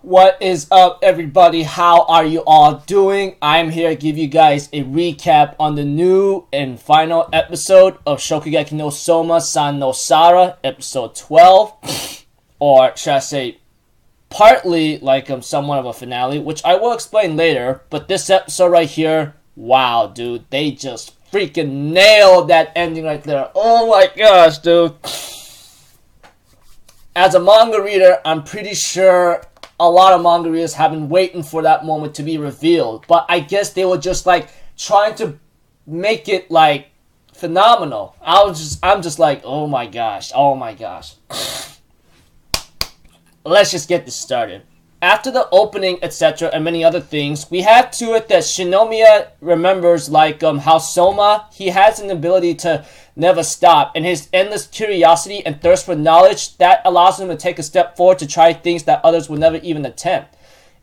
What is up, everybody? How are you all doing? I'm here to give you guys a recap on the new and final episode of Shokugeki no Soma, San no Sara, episode 12. Or should I say, partly like somewhat of a finale, which I will explain later. But this episode right here, wow, dude, they just freaking nailed that ending right there. Oh my gosh, dude. As a manga reader, I'm pretty sure a lot of manga readers have been waiting for that moment to be revealed. But I guess they were just like trying to make it like phenomenal. I'm just like, oh my gosh. Let's just get this started. After the opening, etc., and many other things, we have to it that Shinomiya remembers like how Soma, he has an ability to never stop, and his endless curiosity and thirst for knowledge that allows him to take a step forward to try things that others would never even attempt.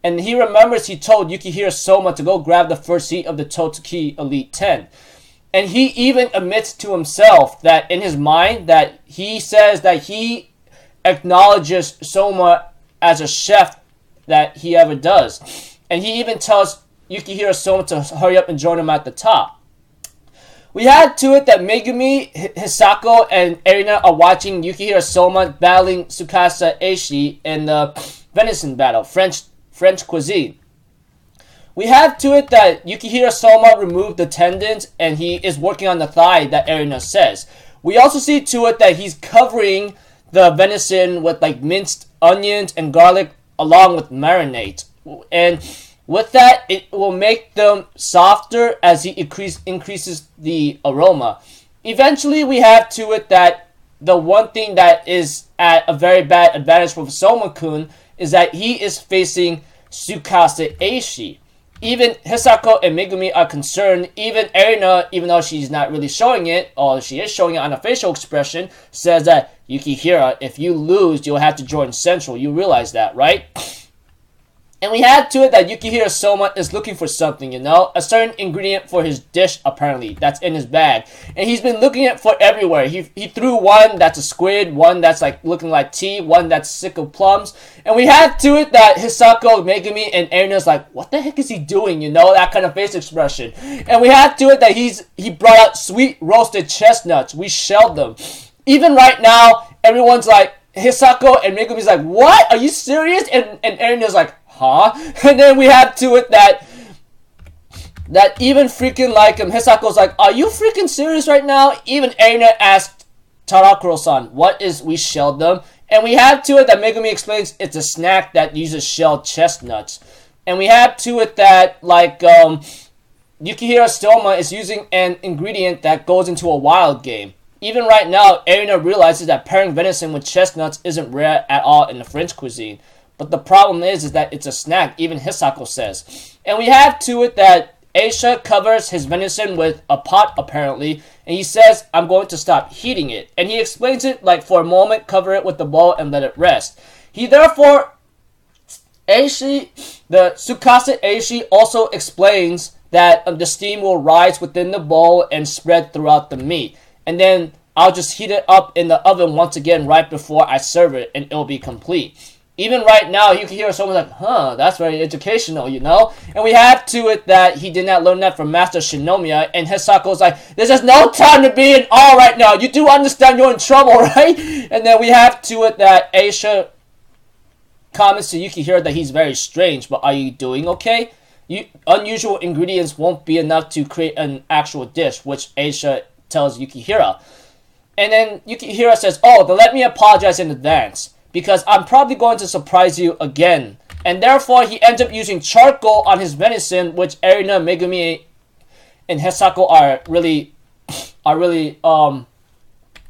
And he remembers he told Yukihira Soma to go grab the first seat of the Totsuki Elite 10. And he even admits to himself that in his mind that he says that he acknowledges Soma as a chef that he ever does. And he even tells Yukihira Soma to hurry up and join him at the top. We had to it that Megumi, Hisako, and Erina are watching Yukihira Soma battling Tsukasa Eishi in the venison battle, French cuisine. We have to it that Yukihira Soma removed the tendons and he is working on the thigh that Erina says. We also see to it that he's covering the venison with like minced onions and garlic along with marinade. And with that, it will make them softer as he increases the aroma. Eventually, we have to it that the one thing that is at a very bad advantage for Soma-kun is that he is facing Tsukasa Eishi. Even Hisako and Megumi are concerned. Even Erina, even though she's not really showing it, or she is showing it on a facial expression, says that, Yukihira, if you lose, you'll have to join Central. You realize that, right? And we had to it that Yukihira Soma is looking for something, you know? A certain ingredient for his dish, apparently, that's in his bag. And he's been looking at for everywhere. He threw one that's a squid, one that's like looking like tea, one that's sick of plums. And we had to it that Hisako, Megumi, and Erina's like, what the heck is he doing, you know? That kind of face expression. And we had to it that he brought out sweet roasted chestnuts. We shelled them. Even right now, everyone's like, Hisako and Megumi's like, what? Are you serious? And Erina's like, huh? And then we have to it that even freaking like Hisako's like, are you freaking serious right now? Even Erina asked Tarakuro-san, what is we shelled them? And we have to it that Megumi explains it's a snack that uses shelled chestnuts. And we have to it that like Yukihira Soma is using an ingredient that goes into a wild game. Even right now, Erina realizes that pairing venison with chestnuts isn't rare at all in the French cuisine. But the problem is that it's a snack, even Hisako says. And we have to it that Aisha covers his venison with a pot, apparently. And he says, I'm going to stop heating it. And he explains it like for a moment, cover it with the bowl and let it rest. He therefore, the Tsukasa Eishi also explains that the steam will rise within the bowl and spread throughout the meat. And then I'll just heat it up in the oven once again right before I serve it, and it'll be complete. Even right now, you can hear someone like, huh, that's very educational, you know? And we have to it that he did not learn that from Master Shinomiya, and Hisako's like, there's just no time to be in awe right now. You do understand you're in trouble, right? And then we have to it that Aisha comments to Yukihira that he's very strange, but are you doing okay? Unusual ingredients won't be enough to create an actual dish, which Aisha tells Yukihira. And then Yukihira says, oh, then let me apologize in advance, because I'm probably going to surprise you again. And therefore, he ends up using charcoal on his venison, which Erina, Megumi, and Hisako are really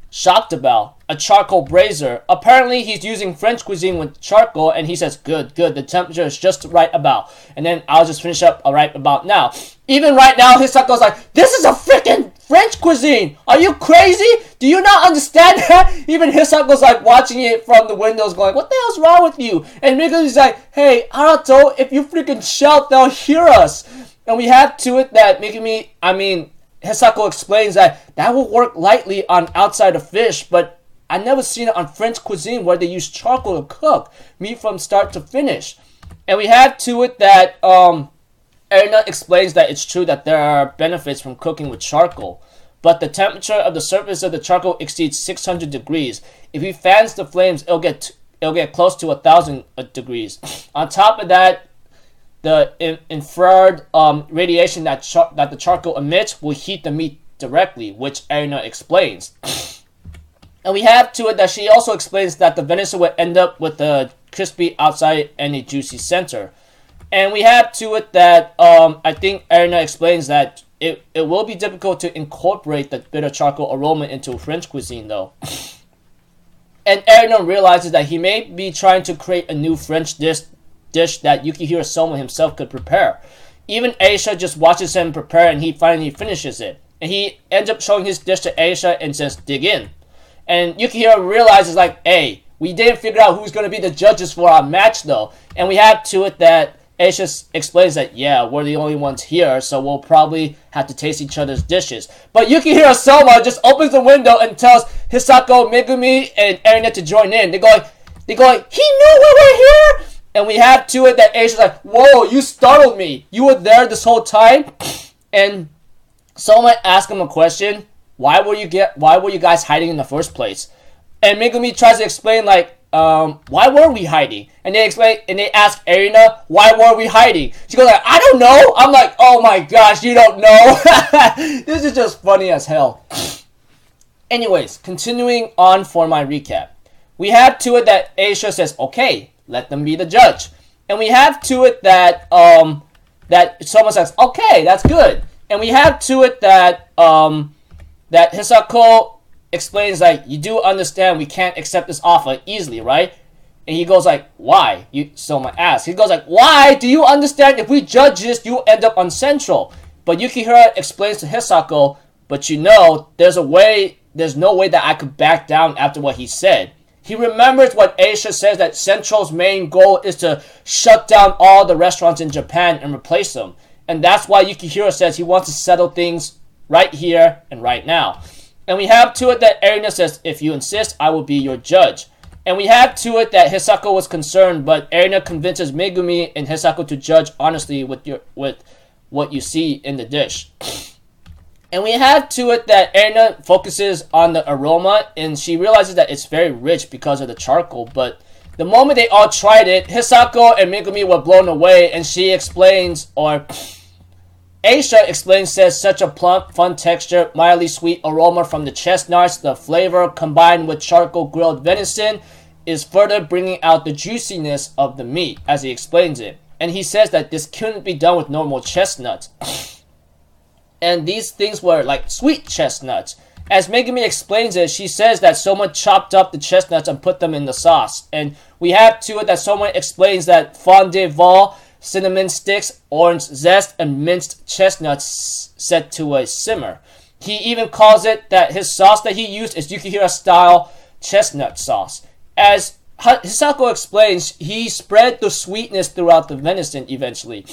shocked about. A charcoal brazier. Apparently, he's using French cuisine with charcoal, and he says, good, the temperature is just right about. And then I'll just finish up right about now. Even right now, Hisako's like, this is a freaking French cuisine! Are you crazy? Do you not understand that? Even Hisako's like watching it from the windows going, what the hell's wrong with you? And Migumi's like, hey, Arato, if you freaking shout, they'll hear us. And we have to it that Hisako explains that will work lightly on outside of fish, but I never seen it on French cuisine where they use charcoal to cook meat from start to finish. And we have to it that Erina explains that it's true that there are benefits from cooking with charcoal, but the temperature of the surface of the charcoal exceeds 600 degrees. If he fans the flames, it'll get close to 1,000 degrees. On top of that, the infrared radiation that the charcoal emits will heat the meat directly, which Erina explains. And we have to it that she also explains that the venison would end up with a crispy outside and a juicy center. And we have to it that I think Erina explains that it will be difficult to incorporate the bitter charcoal aroma into French cuisine though. And Erina realizes that he may be trying to create a new French dish that Yukihiro Soma himself could prepare. Even Aisha just watches him prepare and he finally finishes it. And he ends up showing his dish to Aisha and says, dig in. And Yukihiro realizes like, hey, we didn't figure out who's going to be the judges for our match though. And we have to it that Aisha explains that, yeah, we're the only ones here, so we'll probably have to taste each other's dishes. But Yukihiro Soma just opens the window and tells Hisako, Megumi, and Erina to join in. They're going, he knew we were here! And we have to it that Aisha's like, whoa, you startled me. You were there this whole time? And Soma asks him a question. Why were you guys hiding in the first place? And Megumi tries to explain like, why were we hiding? And they ask Erina, why were we hiding? She goes like, I don't know. I'm like, oh my gosh, you don't know. This is just funny as hell. Anyways, continuing on for my recap. We have to it that Aisha says, okay, let them be the judge. And we have to it that that someone says, okay, that's good. And we have to it that that Hisako explains like, you do understand we can't accept this offer easily, right? And he goes like, why? Soma asks. He goes like, why? Do you understand if we judge this, you end up on Central? But Yukihiro explains to Hisako, but you know, there's no way that I could back down after what he said. He remembers what Aisha says that Central's main goal is to shut down all the restaurants in Japan and replace them. And that's why Yukihiro says he wants to settle things right here and right now. And we have to it that Erina says, if you insist, I will be your judge. And we have to it that Hisako was concerned, but Erina convinces Megumi and Hisako to judge honestly with what you see in the dish. And we have to it that Erina focuses on the aroma, and she realizes that it's very rich because of the charcoal. But the moment they all tried it, Hisako and Megumi were blown away, and she explains, or Aisha explains, says such a plump, fun texture, mildly sweet aroma from the chestnuts, the flavor combined with charcoal grilled venison is further bringing out the juiciness of the meat, as he explains it. And he says that this couldn't be done with normal chestnuts. And these things were like sweet chestnuts. As Megumi explains it, she says that Soma chopped up the chestnuts and put them in the sauce. And we have to it that Soma explains that fond de vol, cinnamon sticks, orange zest, and minced chestnuts set to a simmer. He even calls it that his sauce that he used is Yukihira-style chestnut sauce. As Hisako explains, he spread the sweetness throughout the venison eventually.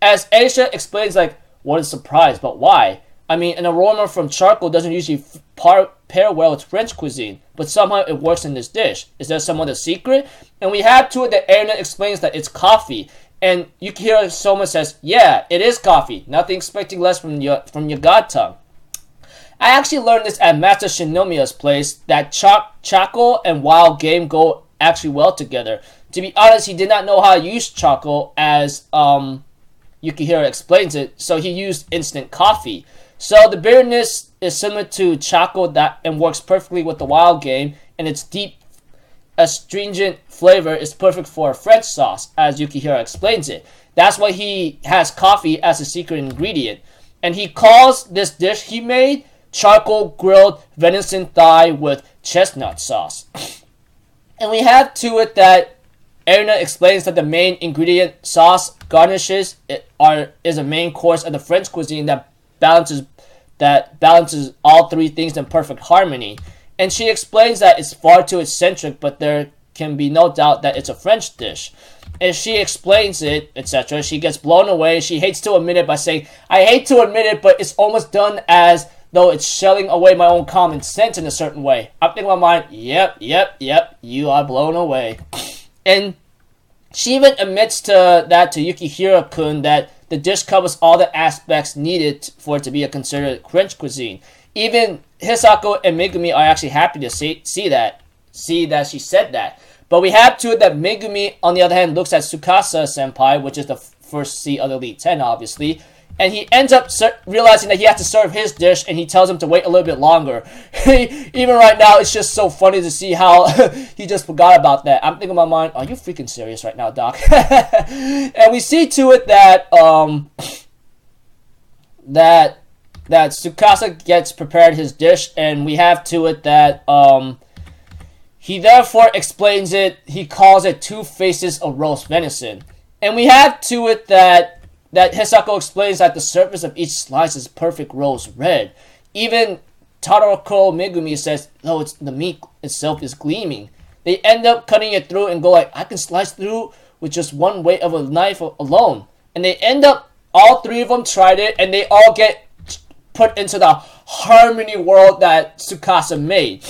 As Aisha explains, like, what a surprise, but why? I mean, an aroma from charcoal doesn't usually pair well with French cuisine, but somehow it works in this dish. Is there some other secret? And we have to it that Erina explains that it's coffee. And Yukihiro Soma says, yeah, it is coffee. Nothing expecting less from your god tongue. I actually learned this at Master Shinomiya's place, that charcoal and wild game go actually well together. To be honest, he did not know how to use charcoal as Yukihiro explains it, so he used instant coffee. So the bitterness is similar to charcoal and works perfectly with the wild game, and its deep, astringent flavor is perfect for a French sauce, as Yukihiro explains it. That's why he has coffee as a secret ingredient. And he calls this dish he made charcoal grilled venison thigh with chestnut sauce. And we have to it that Erina explains that the main ingredient sauce garnishes is a main course of the French cuisine that balances all three things in perfect harmony. And she explains that it's far too eccentric, but there can be no doubt that it's a French dish. As she explains it, etc., she gets blown away. She hates to admit it by saying, I hate to admit it, but it's almost done as though it's shelling away my own common sense in a certain way. I'm thinking in my mind, yep, you are blown away. And She even admits to Yukihiro-kun that the dish covers all the aspects needed for it to be a considered French cuisine. Even Hisako and Megumi are actually happy to see that she said that. But we have to it that Megumi, on the other hand, looks at Tsukasa-senpai, which is the first C of the Elite 10, obviously, and he ends up realizing that he has to serve his dish, and he tells him to wait a little bit longer. Even right now, it's just so funny to see how he just forgot about that. I'm thinking in my mind, are you freaking serious right now, Doc? And we see to it that that Tsukasa gets prepared his dish, and we have to it that he therefore explains it. He calls it 2 faces of roast venison, and we have to it that Hisako explains that the surface of each slice is perfect rose red. Even Tadoko Megumi says, no, the meat itself is gleaming. They end up cutting it through and go like, I can slice through with just one weight of a knife alone. And they end up, all 3 of them tried it, and they all get put into the harmony world that Tsukasa made.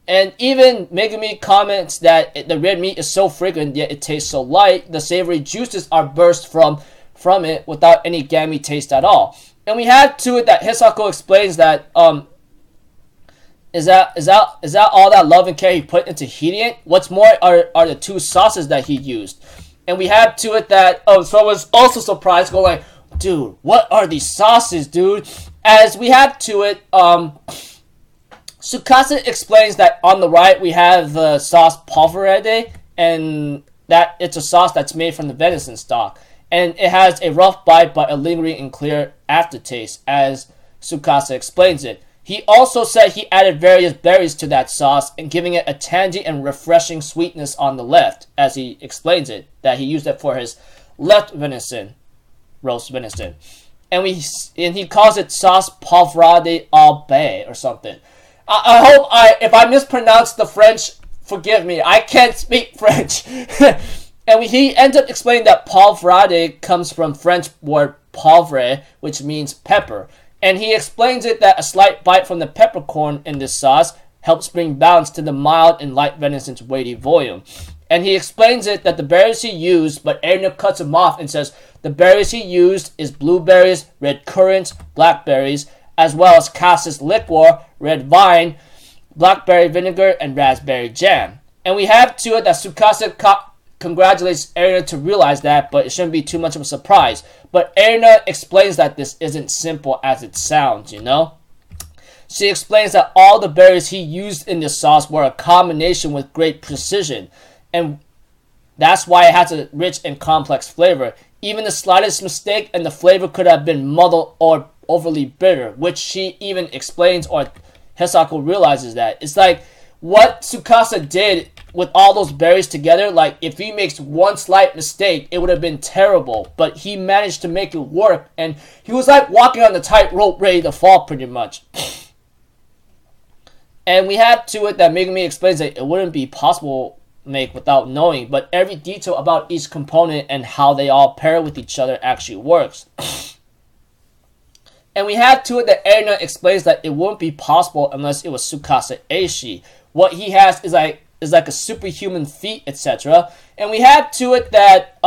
And even Megumi comments that the red meat is so fragrant, yet it tastes so light. The savory juices are burst from it without any gamey taste at all. And we have to it that Hisako explains that is that all that love and care he put into heating it? What's more are the 2 sauces that he used. And we have to it that so I was also surprised, going like, dude, what are these sauces, dude? As we have to it, Tsukasa explains that on the right we have the sauce polverede, and that it's a sauce that's made from the venison stock. And it has a rough bite but a lingering and clear aftertaste, as Tsukasa explains it. He also said he added various berries to that sauce and giving it a tangy and refreshing sweetness on the left, as he explains it, that he used it for his left venison, roast venison. And he calls it sauce povrade au bay or something. I hope if I mispronounce the French, forgive me. I can't speak French. And he ends up explaining that povrade comes from French word poivre, which means pepper. And he explains it that a slight bite from the peppercorn in this sauce helps bring balance to the mild and light venison's weighty volume. And he explains it that the berries he used, but Erna cuts him off and says the berries he used is blueberries, red currants, blackberries, as well as cassis liquor, red vine, blackberry vinegar, and raspberry jam. And we have to it that Tsukasa congratulates Erna to realize that, but it shouldn't be too much of a surprise. But Erna explains that this isn't simple as it sounds, you know? She explains that all the berries he used in this sauce were a combination with great precision, and that's why it has a rich and complex flavor. Even the slightest mistake and the flavor could have been muddled or overly bitter, which she even explains, or Hisako realizes that. It's like what Tsukasa did with all those berries together, like if he makes one slight mistake, it would have been terrible. But he managed to make it work, and he was like walking on the tightrope ready to fall pretty much. And we have to it that Megumi explains that it wouldn't be possible to make without knowing, but every detail about each component and how they all pair with each other actually works. And we have to it that Erna explains that it wouldn't be possible unless it was Tsukasa Eishi. What he has is like a superhuman feat, etc. And we have to it that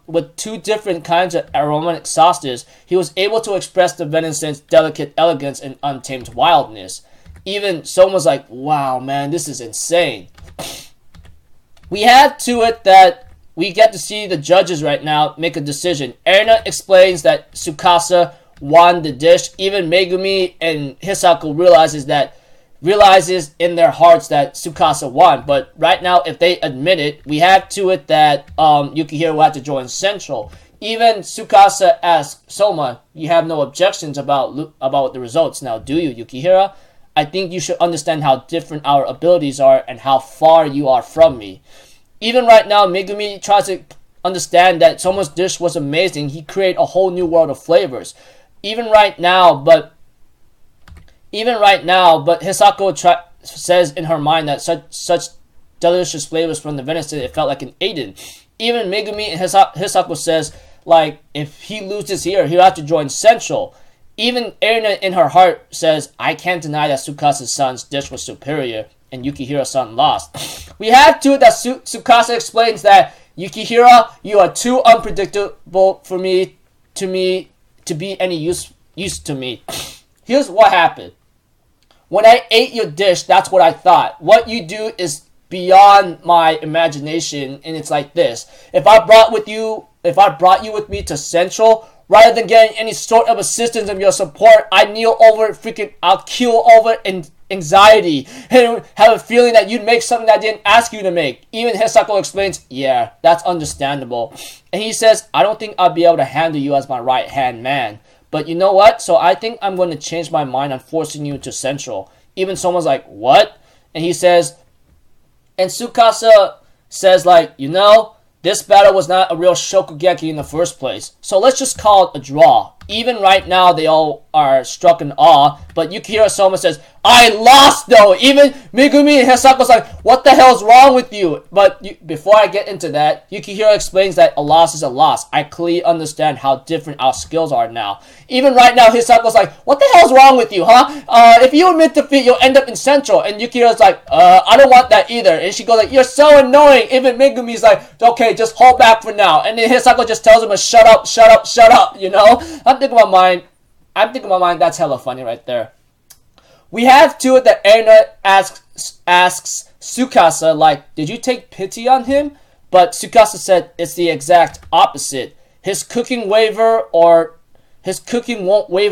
with 2 different kinds of aromatic sauces, he was able to express the venison's delicate elegance and untamed wildness. Even Soma's like, wow, man, this is insane. We have to it that we get to see the judges right now make a decision. Erna explains that Tsukasa won the dish. Even Megumi and Hisako realizes in their hearts that Tsukasa won. But right now, if they admit it, we have to it that Yukihiro will have to join Central. Even Tsukasa asks Soma, you have no objections about the results now, do you, Yukihiro? I think you should understand how different our abilities are and how far you are from me. Even right now, Megumi tries to understand that Soma's dish was amazing. He created a whole new world of flavors. Even right now, but Hisako says in her mind that such delicious flavors from the venison, it felt like an Aiden. Even Megumi and Hisako says, like, if he loses here, he'll have to join Central. Even Erna in her heart says, I can't deny that Tsukasa-san's dish was superior and Yukihiro-san lost. We have to that Tsukasa explains that Yukihira, you are too unpredictable for me to be any use to me. Here's what happened. When I ate your dish, that's what I thought. What you do is beyond my imagination, and it's like this. If I brought you with me to Central, rather than getting any sort of assistance of your support, I kneel over I'll keel over in anxiety and have a feeling that you'd make something that I didn't ask you to make. Even Hisako explains, yeah, that's understandable. And he says, I don't think I'll be able to handle you as my right-hand man. But you know what? So I think I'm going to change my mind on forcing you to Central. Even someone's like, what? And he says, and Tsukasa says, like, you know, this battle was not a real Shokugeki in the first place. So let's just call it a draw. Even right now, they all are struck in awe. But Yukihira Soma says, I lost though! Even Megumi and Hisako's like, what the hell's wrong with you? But before I get into that, Yukihira explains that a loss is a loss. I clearly understand how different our skills are now. Even right now, Hisako's like, what the hell's wrong with you, huh? If you admit defeat, you'll end up in Central. And Yukihira's like, I don't want that either. And she goes like, you're so annoying. Even Megumi's like, okay, just hold back for now. And then Hisako just tells him to shut up, shut up, shut up, you know? I'm thinking in my mind, that's hella funny right there. We have to it that Erina asks Tsukasa, like, did you take pity on him? But Tsukasa said it's the exact opposite. His cooking won't waver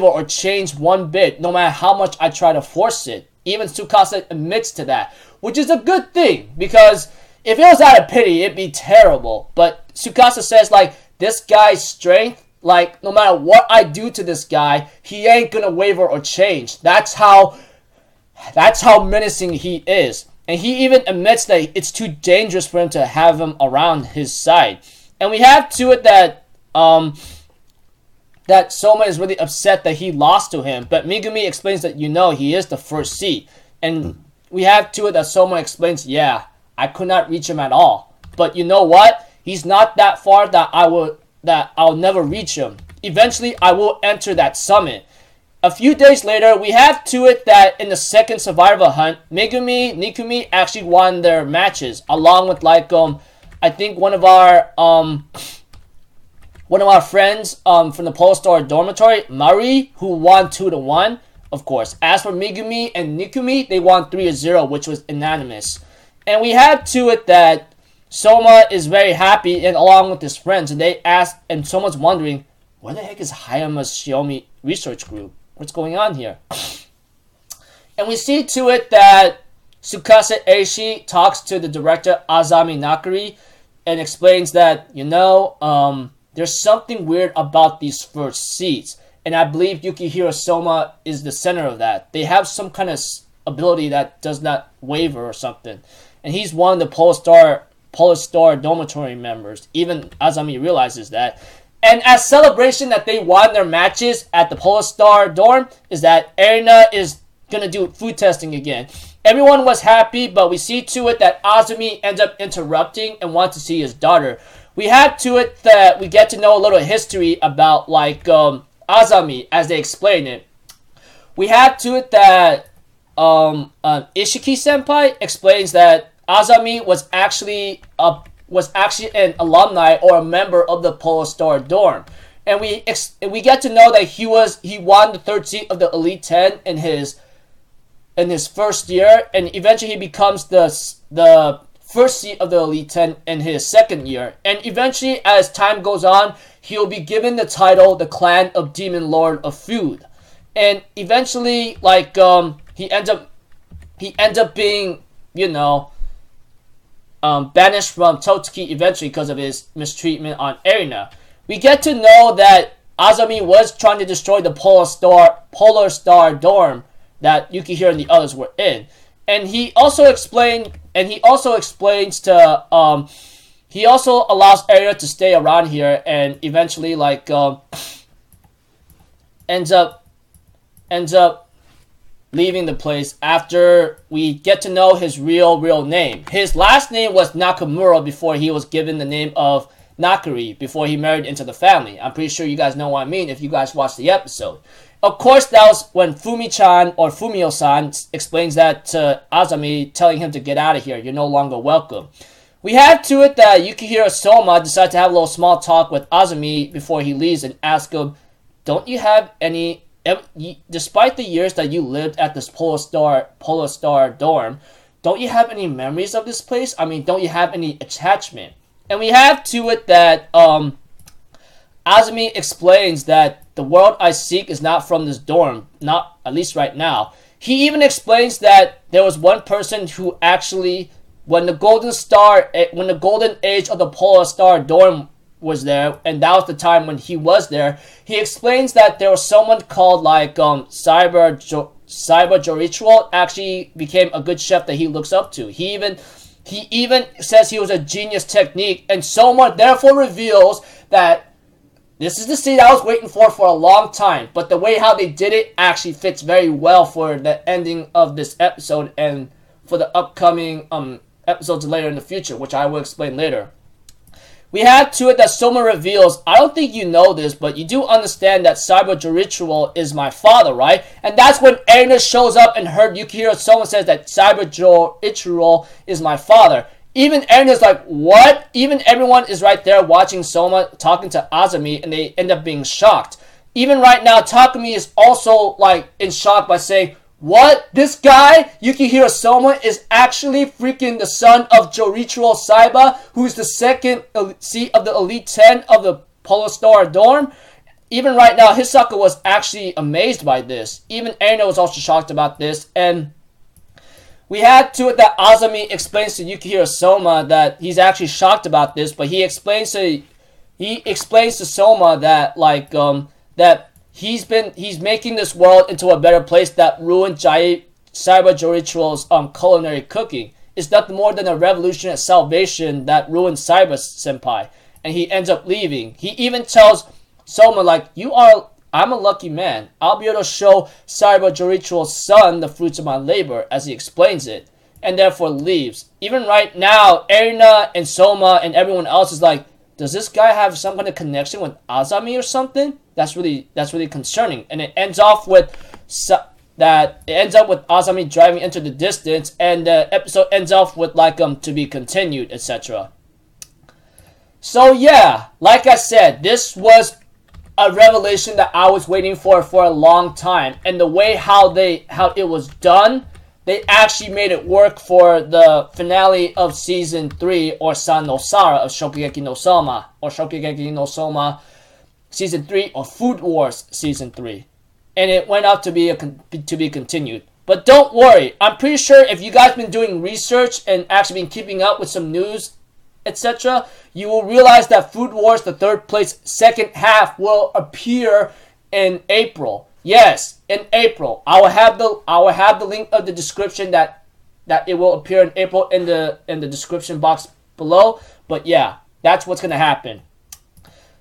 or change one bit, no matter how much I try to force it. Even Tsukasa admits to that, which is a good thing, because if it was out of pity, it'd be terrible. But Tsukasa says, like, this guy's strength, like, no matter what I do to this guy, he ain't gonna waver or change. That's how menacing he is. And he even admits that it's too dangerous for him to have him around his side. And we have to it that Soma is really upset that he lost to him. But Megumi explains that, you know, he is the first seed. And we have to it that Soma explains, yeah, I could not reach him at all. But you know what? He's not that far that I'll never reach him. Eventually, I will enter that summit. A few days later, we have to it that in the second survival hunt, Megumi, Nikumi actually won their matches, along with like I think one of our friends from the Pole Star dormitory, Mari, who won 2-1, of course. As for Megumi and Nikumi, they won 3-0, which was unanimous. And we have to it that Soma is very happy and along with his friends, and they ask, and Soma's wondering, where the heck is Hayama's Shiomi research group? What's going on here? And we see to it that Tsukasa Eishi talks to the director Azami Nakari and explains that, you know, there's something weird about these first seats. And I believe Yukihira Soma is the center of that. They have some kind of ability that does not waver or something. And he's one of the Polar Star dormitory members. Even Azami realizes that. And as celebration that they won their matches at the Polar Star dorm is that Erina is going to do food testing again. Everyone was happy, but we see to it that Azumi ends up interrupting and wants to see his daughter. We have to it that we get to know a little history about like Azami as they explain it. We have to it that Ishiki Senpai explains that Azami was actually an alumni or a member of the Polar Star dorm, and we get to know that he won the third seat of the Elite 10 in his first year, and eventually he becomes the first seat of the Elite 10 in his second year, and eventually as time goes on, he'll be given the title the Clan of Demon Lord of Food, and eventually like he ends up being, you know, banished from Totsuki eventually because of his mistreatment on Erina. We get to know that Azami was trying to destroy the Polar Star dorm that Yukihira and the others were in. And he also explains to he also allows Erina to stay around here and eventually like ends up leaving the place after we get to know his real name. His last name was Nakamura before he was given the name of Nakari before he married into the family. I'm pretty sure you guys know what I mean if you guys watched the episode. Of course, that was when Fumi-chan or Fumio-san explains that to Azami, telling him to get out of here. You're no longer welcome. We have to it that Yukihiro Soma decided to have a little small talk with Azumi before he leaves and ask him, don't you have any, despite the years that you lived at this Polar Star dorm, don't you have any memories of this place? I mean, don't you have any attachment? And we have to it that Azumi explains that the world I seek is not from this dorm, not at least right now. He even explains that there was one person who actually, when the golden age of the Polar Star dorm was there, and that was the time when he was there, he explains that there was someone called like Cyber Jorichuel actually became a good chef that he looks up to. He even says he was a genius technique, and Soma therefore reveals that this is the scene I was waiting for a long time, but the way how they did it actually fits very well for the ending of this episode and for the upcoming episodes later in the future, which I will explain later. We have to it that Soma reveals, I don't think you know this, but you do understand that Cyber Jorichuel is my father, right? And that's when Erina shows up and heard Yukihiro Soma says that Cyber Jorichuel is my father. Even Erina's like, what? Even everyone is right there watching Soma talking to Azumi, and they end up being shocked. Even right now, Takumi is also like in shock by saying, what? This guy, Yukihiro Soma, is actually freaking the son of Jorichuel Saiba, who's the second seat of the Elite 10 of the Polar Star dorm? Even right now, Hisaka was actually amazed by this. Even Erina was also shocked about this, and we had to it that Azumi explains to Yukihiro Soma that he's actually shocked about this, but he explains to Soma that like that he's making this world into a better place that ruined Cyber Jorichuel's culinary cooking. It's nothing more than a revolution and salvation that ruined Cyber Senpai, and he ends up leaving. He even tells Soma like, I'm a lucky man. I'll be able to show Cyber Jorichuel's son the fruits of my labor, as he explains it, and therefore leaves. Even right now, Erina and Soma and everyone else is like, does this guy have some kind of connection with Azami or something? That's really concerning. And it ends off with Azami driving into the distance, and the episode ends off with like to be continued, etc. So yeah, like I said, this was a revelation that I was waiting for a long time, and the way how it was done, they actually made it work for the finale of season 3 or San no Sara of Shokugeki no Soma, or Shokugeki no Soma season 3 or Food Wars season 3, and it went out to be continued. But don't worry, I'm pretty sure if you guys been doing research and actually been keeping up with some news, etc., you will realize that Food Wars, the third place second half, will appear in April. Yes, in April. I will have the link of the description that it will appear in April in the description box below. But yeah, that's what's gonna happen.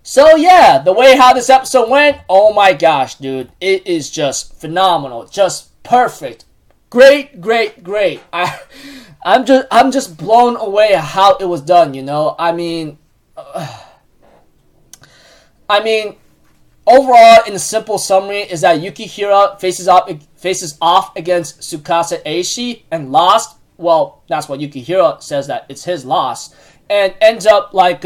So yeah, the way how this episode went, oh my gosh, dude, it is just phenomenal, just perfect, great. I'm just blown away at how it was done, you know? I mean, overall, in a simple summary, is that Yukihiro faces off against Tsukasa Eishi and lost. Well, that's what Yukihiro says, that it's his loss, and ends up like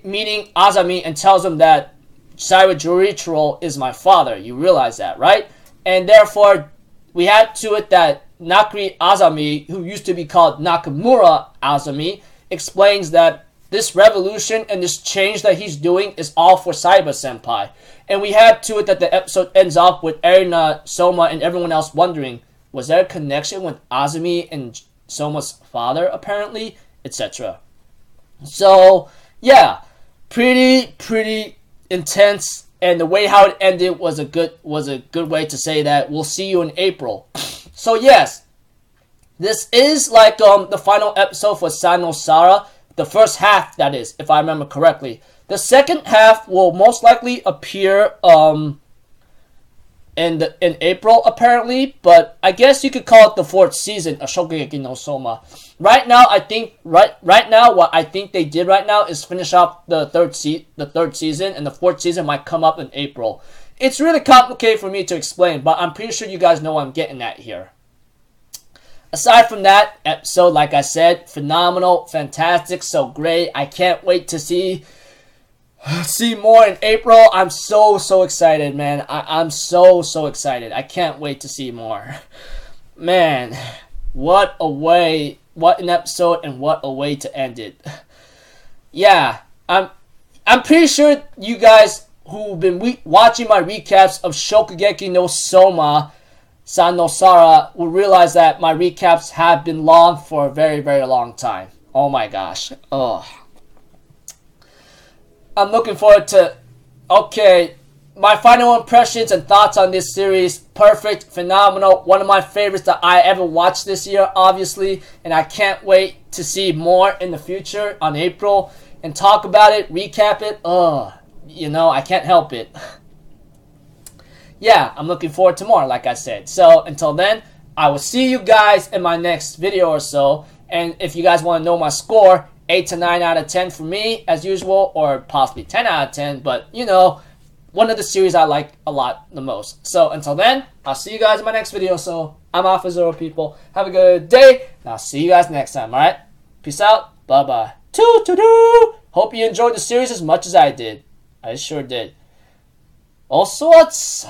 meeting Azami and tells him that Cyber Jorichuel is my father. You realize that, right? And therefore, we had to it that Nakri Azami, who used to be called Nakamura Azami, explains that this revolution and this change that he's doing is all for Cyber Senpai. And we had to it that the episode ends off with Erina, Soma, and everyone else wondering, was there a connection with Azami and Soma's father, apparently, etc. So, yeah, pretty intense, and the way how it ended was a good way to say that we'll see you in April. So yes, this is like the final episode for San no Sara, the first half, that is, if I remember correctly. The second half will most likely appear in April, apparently, but I guess you could call it the 4th season of Shokugeki no Soma. Right now, I think what I think they did right now is finish off the third season, and the 4th season might come up in April. It's really complicated for me to explain, but I'm pretty sure you guys know what I'm getting at here. aside from that episode, like I said, phenomenal, fantastic, so great. I can't wait to see more in April. I'm so excited, man. I'm so excited. I can't wait to see more. Man, what an episode, and what a way to end it. Yeah, I'm pretty sure you guys who've been watching my recaps of Shokugeki no Soma, San no Sara, will realize that my recaps have been long for a very long time. Oh my gosh. Oh. I'm looking forward to, my final impressions and thoughts on this series. Perfect, phenomenal, one of my favorites that I ever watched this year, obviously, and I can't wait to see more in the future on April and talk about it, recap it. I can't help it. Yeah, I'm looking forward to more, like I said. So until then, I will see you guys in my next video or so. And if you guys want to know my score, 8 to 9 out of 10 for me, as usual, or possibly 10 out of 10, but, one of the series I like a lot the most. So, until then, I'll see you guys in my next video. So, I'm Alpha Zero, people. Have a good day, and I'll see you guys next time, alright? Peace out. Bye-bye. Toot-toot-doo! Hope you enjoyed the series as much as I did. I sure did. All sorts.